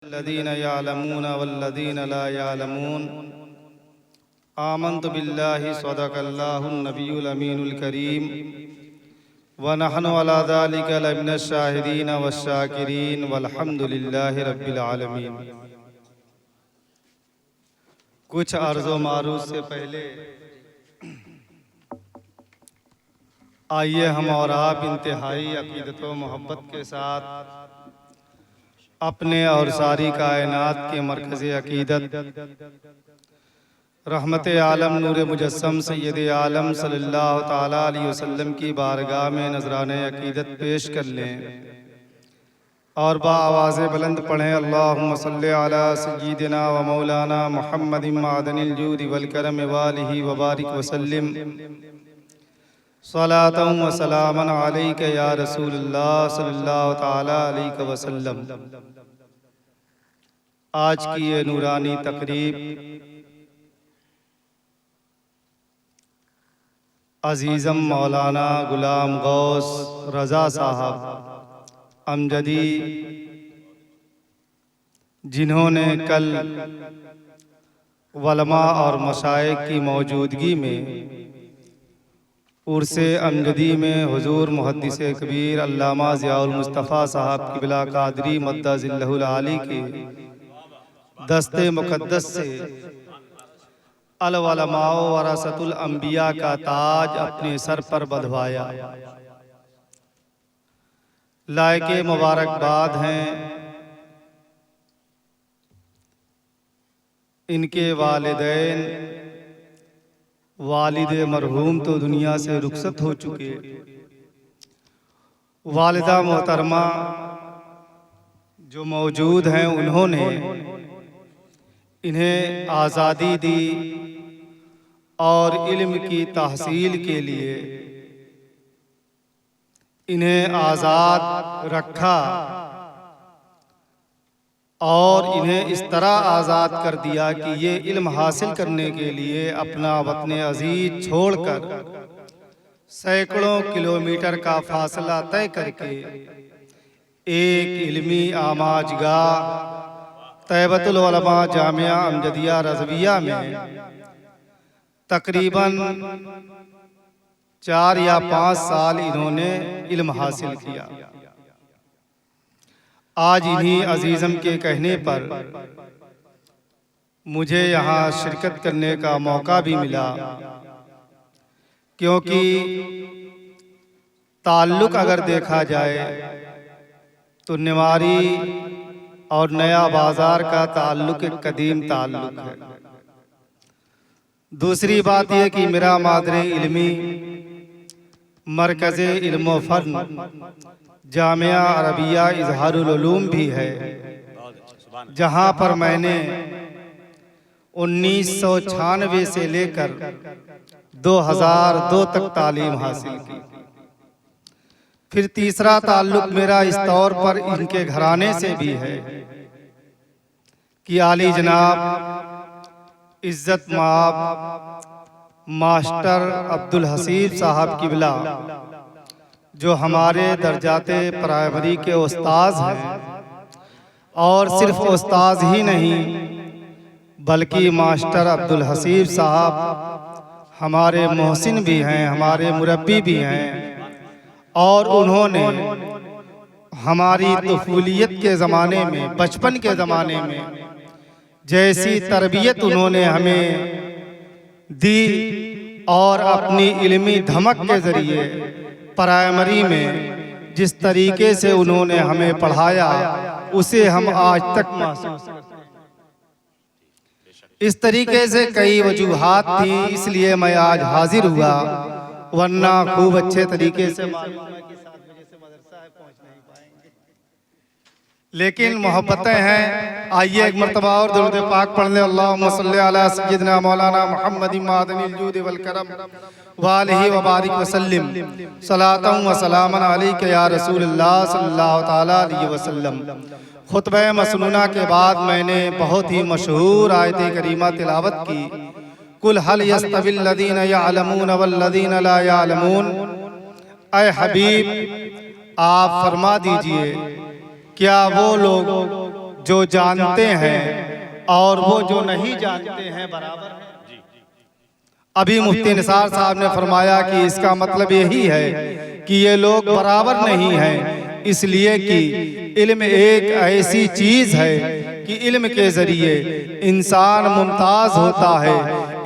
लल्लज़ीना यअलमून वल्लज़ीना ला यअलमून। आमन्तु बिल्लाहि सदक़ल्लाहुन नबियुल अमीनुल करीम व नहनु अला ज़ालिका लमिनश शाहिदीन वश्शाकिरीन वल्हम्दुलिल्लाहि रब्बिल आलमीन। कुछ अर्ज़ो मारूफ से पहले आइए हम और आप इंतहाई अक़ीदत व मोहब्बत के साथ अपने और सारी कायनात के मरकज़ अक़ीदत रहमत आलम नूर मुजस्सम सैयद आलम सल्लल्लाहु ताला अलैहि वसल्लम की बारगाह में नजराने अक़ीदत पेश कर लें और बाआवाज़ बुलंद पढ़ें अल्लाहुम्मा सल्लि अला सय्यिदिना व मौलाना मुहम्मदिन मादनिल जूदि वल करम व आलिहि व बारिक वसल्लिम सलातन व सलामन अलैका या रसूलल्लाह सल्लल्लाहु ताला अलैहि वसल्लम। आज की ये नूरानी तकरीब अजीज़म मौलाना गुलाम गौस रज़ा साहब अमजदी, जिन्होंने कल वलमा और मशाइख की मौजूदगी में उर्से अमजदी में हुजूर मुहद्दिस कबीर अल्लामा ज़ियाउल मुस्तफ़ा साहब क़िबला क़ादरी मद्दज़िल्लहुल आली के दस्ते मुक़द्दस से अल उलमाओ वरसतुल अंबिया का ताज अपने सर पर बंधवाया। लायके मुबारकबाद हैं इनके वालिदैन। वालिद मरहूम तो दुनिया से रुखसत हो चुके, वालिदा मोहतरमा जो मौजूद हैं उन्होंने इन्हें आज़ादी दी और इल्म की तहसील के लिए इन्हें आज़ाद रखा और इन्हें इस तरह आज़ाद कर दिया कि ये इल्म हासिल करने के लिए अपना वतन अजीज छोड़कर सैकड़ों किलोमीटर का फासला तय करके एक इल्मी आमाजगाह तैबतुल उलमा जामिया अमजदिया रज़विया में तकरीबन 4 या 5 साल इन्होंने इल्म हासिल किया। आज इन्हीं अजीज़म के कहने पर मुझे यहाँ शिरकत करने का मौका भी मिला, क्योंकि ताल्लुक़ अगर देखा जाए तो निवारी और नया बाज़ार का ताल्लुक़ एक कदीम ताल्लुक़ है। दूसरी बात यह कि मेरा मादरे इल्मी मरकज़ इल्म व फ़न जामिया अरबिया इज़हारुल उलूम भी है, जहाँ पर मैंने 1996 से लेकर 2002 तक तालीम हासिल की। फिर तीसरा ताल्लुक़ मेरा इस तौर पर इनके घराने से भी है कि आली जनाब इज़्ज़त माब मास्टर अब्दुल हसीब साहब क़िबला, जो हमारे दर्जाते प्राइमरी के उस्ताद हैं, और सिर्फ उस्ताद ही नहीं बल्कि मास्टर अब्दुल हसीब साहब हमारे मोहसिन भी हैं, हमारे मुरब्बी भी हैं, और उन्होंने हमारी तफूलियत के ज़माने में, बचपन के ज़माने में जैसी तरबियत उन्होंने हमें दी और अपनी इल्मी धमक के ज़रिए प्राइमरी में जिस तरीके से उन्होंने हमें पढ़ाया, उसे हम आज तक महसूस करते हैं। इस तरीके से कई वजूहात थी, इसलिए मैं आज हाजिर हुआ, वरना खूब अच्छे तरीके से मालूम है कि 7 बजे से मदरसा है, पहुंच नहीं पाएंगे, लेकिन मोहब्बतें हैं। आइए एक मरतबा और दुरूद पाक पढ़ लें। अल्लाहुम्मा सल्लि अला सय्यिदिना मौलाना मुहम्मदिन मादनिल जूदि वल करम व आलिहि व बारिक वसल्लिम सलातन व सलामन अलैका या रसूलल्लाह सल्लल्लाहु ताला अलैहि वसल्लम। खुतबा मसनूना के बाद मैंने बहुत ही मशहूर आयत करीमा तिलावत की, कुल हल यस्तविल लज़ीना यअलमून वल लज़ीना ला यअलमून। ऐ हबीब, आप फरमा दीजिए, क्या वो लोग जो जानते हैं और वो जो नहीं जानते हैं बराबर है। अभी मुफ्ती निसार साहब ने फरमाया कि इसका मतलब यही है कि ये लोग बराबर नहीं हैं, इसलिए कि इल्म एक ऐसी चीज़ है कि इल्म के ज़रिए इंसान मुमताज़ होता है,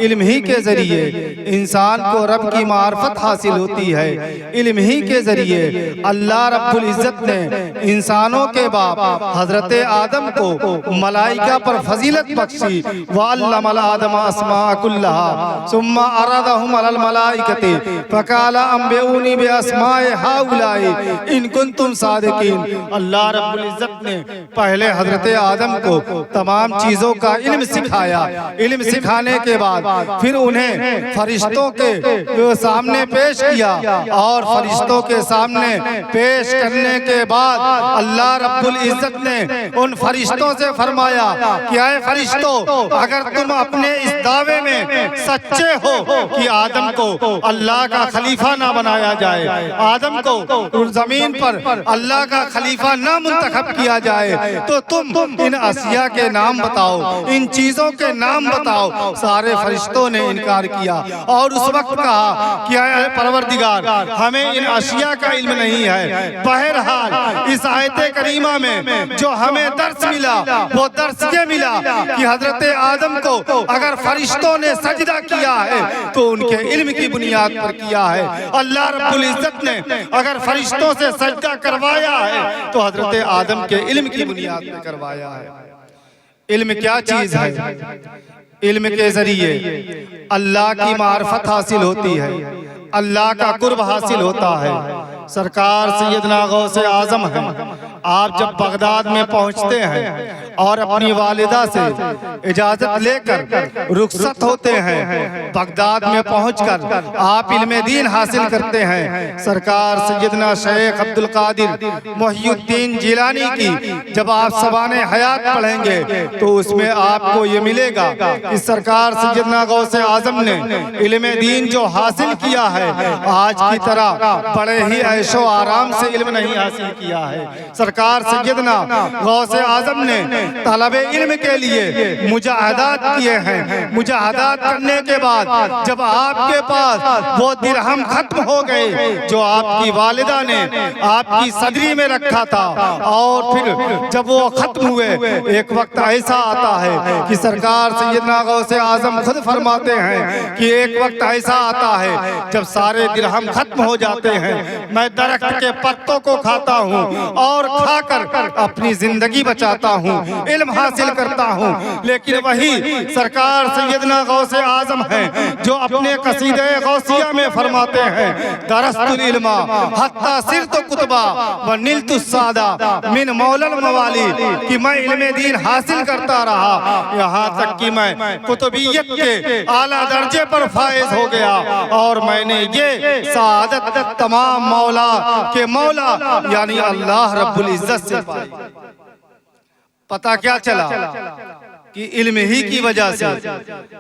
इल्म ही के ज़रिए इंसान को रब की मार्फत हासिल होती है, इल्म ही के ज़रिए अल्लाह रब्बुल इज़्ज़त ने इंसानों के बाप हज़रत आदम को मलाइका पर फजीलत बख्शी। वअल्लमल आदम अस्माअ कुल्लहा सुम्मा अरदहुम अलल मलाइकति फक़ाला अंबिऊनी बिअस्माए हाउलाई इन कुंतुम सादिकीन। अल्लाह रब्बुल इज़्ज़त ने पहले हज़रत आदम को तमाम चीज़ों का इल्म सिखाया। इल्म सिखाने के बाद फिर उन्हें फरिश्तों के सामने पेश किया और फरिश्तों के सामने पेश करने के बाद अल्लाह रब्बुल इज़्ज़त ने उन फरिश्तों से फरमाया कि आए फरिश्तों, अगर तुम अपने इस दावे में सच्चे हो कि आदम को अल्लाह का खलीफा ना बनाया जाए, आदम को जमीन पर अल्लाह का खलीफा ना मुंतखब किया जाए, तो तुम इन असिया के नाम बताओ, इन चीजों के नाम बताओ। सारे फरिश्तों ने इनकार किया और उस वक्त कहा कि आए परवरदिगार, हमें इन अशिया का इल्म नहीं है। बहरहाल इस आयत करीमा में जो हमें दर्स मिला वो दर्स ये मिला कि हजरत आदम को अगर फरिश्तों ने सजदा किया है तो उनके इल्म की बुनियाद पर किया है। अल्लाह रब्बुल इज़्ज़त ने अगर फरिश्तों से सजदा करवाया है तो हजरत आदम के इल्म की बुनियाद पर करवाया है। इल्म क्या चीज है? इल्म के जरिए अल्लाह की मार्फत हासिल होती है, अल्लाह का कुर्ब हासिल होता है। सरकार सैयदना गौसे आजम है, आप जब बगदाद में पहुंचते हैं और अपनी वालिदा से इजाजत लेकर रुखसत होते हैं, बगदाद में पहुंचकर आप इल्म दीन हासिल करते हैं। सरकार सैयदना शेख अब्दुल कादिर मुहियुद्दीन जिलानी की जब आप सबाने हयात पढ़ेंगे तो उसमें आपको ये मिलेगा कि सरकार सैयदना गौसे आजम ने इल्म दीन जो हासिल किया है आज की तरह बड़े ही ऐशो आराम से इल्म नहीं हासिल किया है। सरकार सैयदना गौसे आजम ने तलबे इल्म के लिए मुजाहदात किए हैं। मुजाहदात करने के बाद जब आपके पास वो दिरहम खत्म हो गए जो आपकी वालिदा ने आपकी सदरी में रखा था, और फिर जब वो खत्म हुए, एक वक्त ऐसा आता है कि सरकार सैयदना गौसे आजम खुद फरमाते हैं कि एक वक्त ऐसा आता है जब सारे दिरहम खत्म हो जाते हैं, मैं दरख्त के पत्तों को खाता हूँ और खाकर अपनी जिंदगी बचाता हूँ, इल्म हासिल करता हूँ। लेकिन वही सरकार सैयदना गौसे आजम हैं जो अपने कसीदे गौसिया में फरमाते हैं दरस्तुल इल्मा हत्ता सिरतु कुतबा व निलतु सादा मिन मौलल मवाली, कि मैं इल्म दीन हासिल करता रहा यहाँ तक कि मैं कुतुबियत के आला दर्जे पर फायज हो गया और मैंने ये सादत तमाम मौला के मौला यानी अल्लाह रब्बुल इज़्ज़त से पाई। पता क्या चला कि इल्म ही की वजह से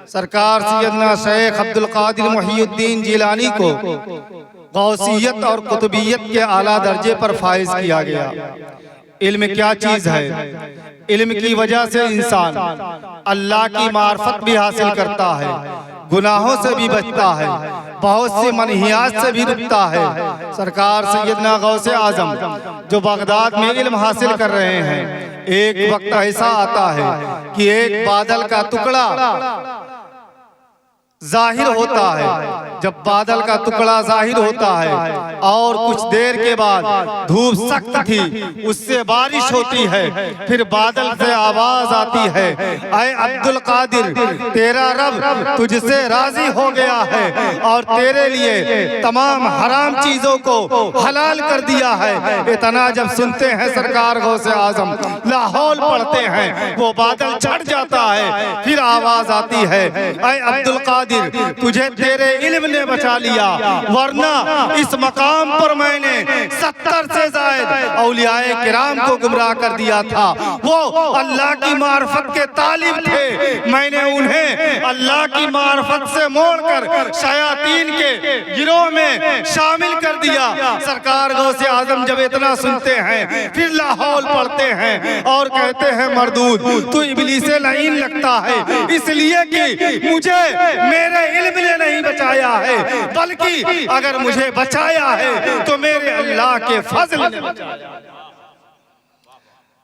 सरकार सैयदना शेख अब्दुल कादिर मुहियुद्दीन जिलानी को गौसियत और कुतुबियत के आला दर्जे पर फाइज किया गया। इल्म क्या चीज है? इल्म की वजह से इंसान अल्लाह की मार्फत भी हासिल करता है, गुनाहों से भी बचता है, बहुत सी मनहियात से भी रुकता है। सरकार सैयदना गौसे आजम जो बगदाद में इल्म हासिल कर रहे हैं, एक वक्त ऐसा आता है कि एक बादल का टुकड़ा जाहिर होता है। जब बादल का टुकड़ा जाहिर होता है और कुछ देर के बाद धूप सख्त थी, उससे बारिश होती है, फिर बादल से आवाज आती है, ऐ अब्दुल कादिर, तेरा रब तुझसे राजी हो गया है और तेरे लिए तमाम हराम चीजों को हलाल कर दिया है। इतना जब सुनते हैं सरकार गौसे आजम लाहौल पढ़ते हैं, वो बादल छट जाता है, फिर आवाज आती है, ऐ अब्दुल कादिर, कादिर, तुझे तेरे इल्म ने बचा लिया, वरना इस मकाम पर मैंने 70 से ज़ायद औलियाए किराम को गुमराह कर दिया था। वो अल्लाह की मार्फत के तालिब थे, मैंने उन्हें अल्लाह की मार्फत से मोड़कर शयातीन के गिरोह में शामिल कर दिया। सरकार गौसे आजम जब इतना सुनते हैं फिर लाहौल पढ़ते हैं और कहते हैं मरदूद तू इब्लीसे लईन लगता है, इसलिए कि मुझे मेरे इल्म ने नहीं बचाया है, बल्कि अगर मुझे बचाया है तो मेरे अल्लाह के फजल ने बचाया।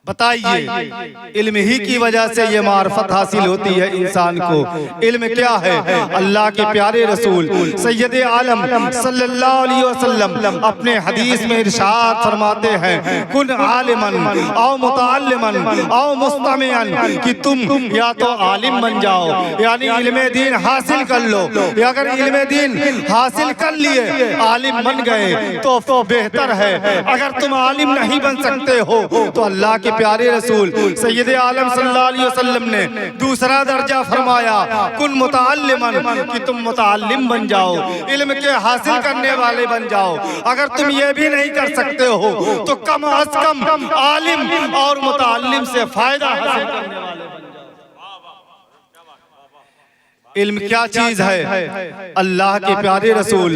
बताइए, इल्म ही की वजह से ये मार्फत हासिल होती है इंसान को। इल्म क्या है? अल्लाह के प्यारे रसूल सैयद आलम सल्लल्लाहु अलैहि वसल्लम अपने हदीस में इरशाद फरमाते हैं, कुन आलिमन औ मुतअल्लिमन औ मुस्तमिअन, कि तुम या तो आलिम बन जाओ यानी इल्म दीन हासिल कर लो, या अगर इल्म दीन हासिल कर लिए आलिम बन गए तो बेहतर है। अगर तुम आलिम नहीं बन सकते हो तो अल्लाह के प्यारे रसूल सैयद आलम सल्लल्लाहु अलैहि वसल्लम ने दूसरा दर्जा फरमाया, कुन मुतअल्लिमन, कि तुम मुतअल्लिम बन जाओ, इल्म के हासिल करने वाले बन जाओ। अगर तुम ये भी नहीं कर सकते हो तो कम अज कम आलिम और मुतअल्लिम से फायदा हासिल करने वाले बन जाओ। इल्म क्या चीज है? अल्लाह के प्यारे रसूल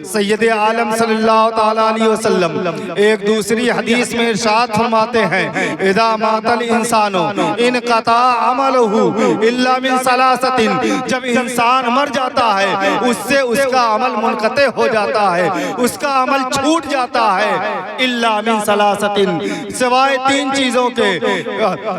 सैयद आलम सल्लल्लाहु ताला अलैहि वसल्लम एक दूसरी हदीस में इरशाद फरमाते हैं, इदा मातल इंसानो इनक़ता अमलहु इल्ला मिन सलासतिन, जब इंसान मर जाता है उससे उसका अमल मुनक़ते हो जाता है, उसका अमल छूट जाता है, इल्ला मिन सलासतिन, सिवाय 3 चीजों के,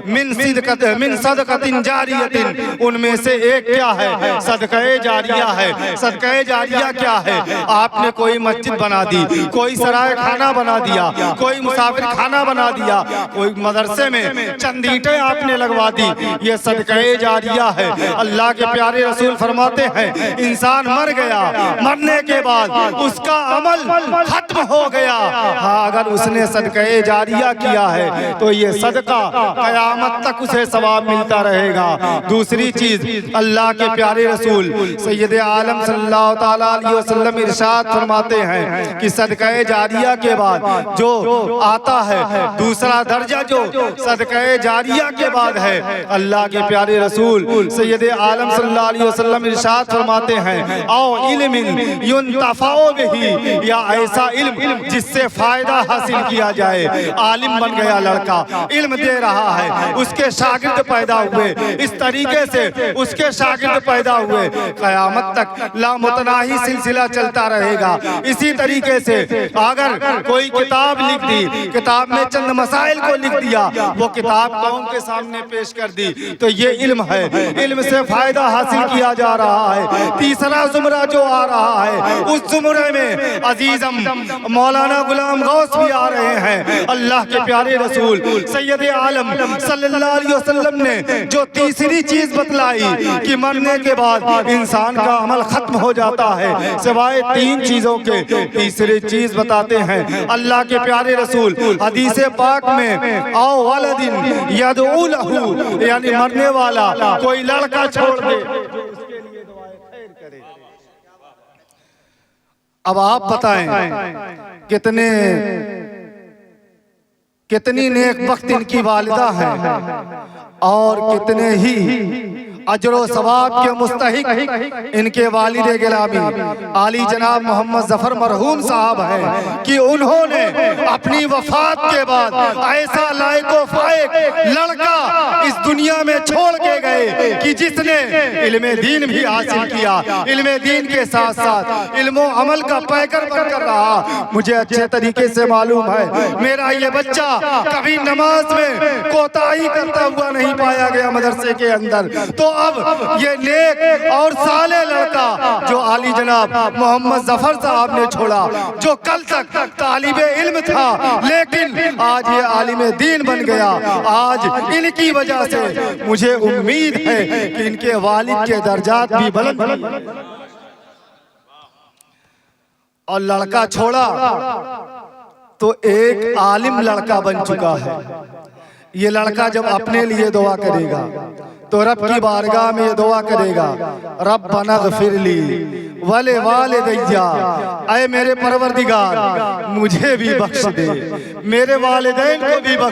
मिन सदक़तिन जारियतिन, उनमें से एक क्या है? सदक़े जारिया है। सदक़े जारिया क्या है? आपने कोई मस्जिद बना दी, कोई सराय खाना बना दिया, कोई मुसाफिर खाना बना दिया, कोई मदरसे में चंद ईंटें आपने लगवा दी, ये सदक़े जारिया है। अल्लाह के प्यारे रसूल फरमाते हैं, इंसान मर गया, मरने के बाद उसका अमल खत्म हो गया, हाँ अगर उसने सदक़े जारिया किया है तो ये सदका क़यामत तक उसे सवाब मिलता रहेगा। दूसरी चीज अल्लाह के प्यारे रसूल सैयद आलम सल्लल्लाहु ताला अलैहि वसल्लम इरशाद फरमाते हैं कि सदक़े जारिया के बाद जो आता है दूसरा दर्जा, जो सदक़े जारिया के बाद है, अल्लाह के प्यारे रसूल सैयद आलम सल्लल्लाहु अलैहि वसल्लम इरशाद फरमाते हैं, औ इल्मिन युनतफ़अ बिही, या ऐसा इल्म जिससे फायदा हासिल किया जाए। आलिम बन गया लड़का, इल्म दे रहा है, उसके शागिर्द पैदा हुए, इस तरीके से उसके शागिर्द पैदा हुए, क़यामत तक लामुतनाही सिलसिला चलता रहेगा। इसी तरीके से अगर कोई किताब लिख दी, किताब में चंद मसाइल को लिख दिया, वो किताब कौम के सामने पेश कर दी, तो ये इल्म है, इल्म से फायदा हासिल किया जा रहा है। तीसरा जुमरा जो आ रहा है, उस जुमरे में अजीजम मौलाना गुलाम गौस भी आ रहे हैं। अल्लाह के प्यारे रसूल सैयद आलम सल्लल्लाहु अलैहि वसल्लम ने जो तीसरी चीज बतलाई कि मरने के बाद इंसान का अमल खत्म हो जाता है, सिवाय 3 चीजों के, तीसरी चीज बताते हैं अल्लाह के प्यारे रसूल हदीस पाक में, आओ वालदिन यदऊ लहू, यानी मरने वाला कोई लड़का छोड़ दे जो उसके लिए दुआए खैर करे। अब आप बताएं कितनी नेक वक्त इनकी वालिदा है और कितने ही अजर व सवाब के मुस्तहिक इनके वालिदे गिलामी आली जनाब मोहम्मद जफर मरहूम साहब हैं कि उन्होंने अपनी वफात के बाद ऐसा लायको फायक लड़का इस दुनिया में छोड़ के गए कि जिसने इल्मे दीन भी हासिल किया, इल्मे दीन के साथ साथ इल्मो अमल का पैकर बनकर रहा। मुझे अच्छे तरीके से मालूम है मेरा ये बच्चा कभी नमाज में कोताही करता हुआ नहीं पाया गया मदरसे के अंदर। तो अब ये नेक और साले लड़का जो आली जनाब मोहम्मद जफर साहब ने छोड़ा, जो कल तक तालिबे इल्म था लेकिन आज ये आलिम दीन बन गया, आज इनकी वजह से मुझे उम्मीद है कि इनके वालिद के दर्जात भी बुलंद और लड़का छोड़ा तो एक आलिम लड़का बन चुका है। ये लड़का जब अपने लिए दुआ करेगा तो रब की बारगाह में ये दुआ करेगा, रब्बना ग़फ़िरली वले वालिदैया, ऐ मेरे परवरदिगार मुझे भी बख्श दे, मेरे वालिदैन को भी बख्श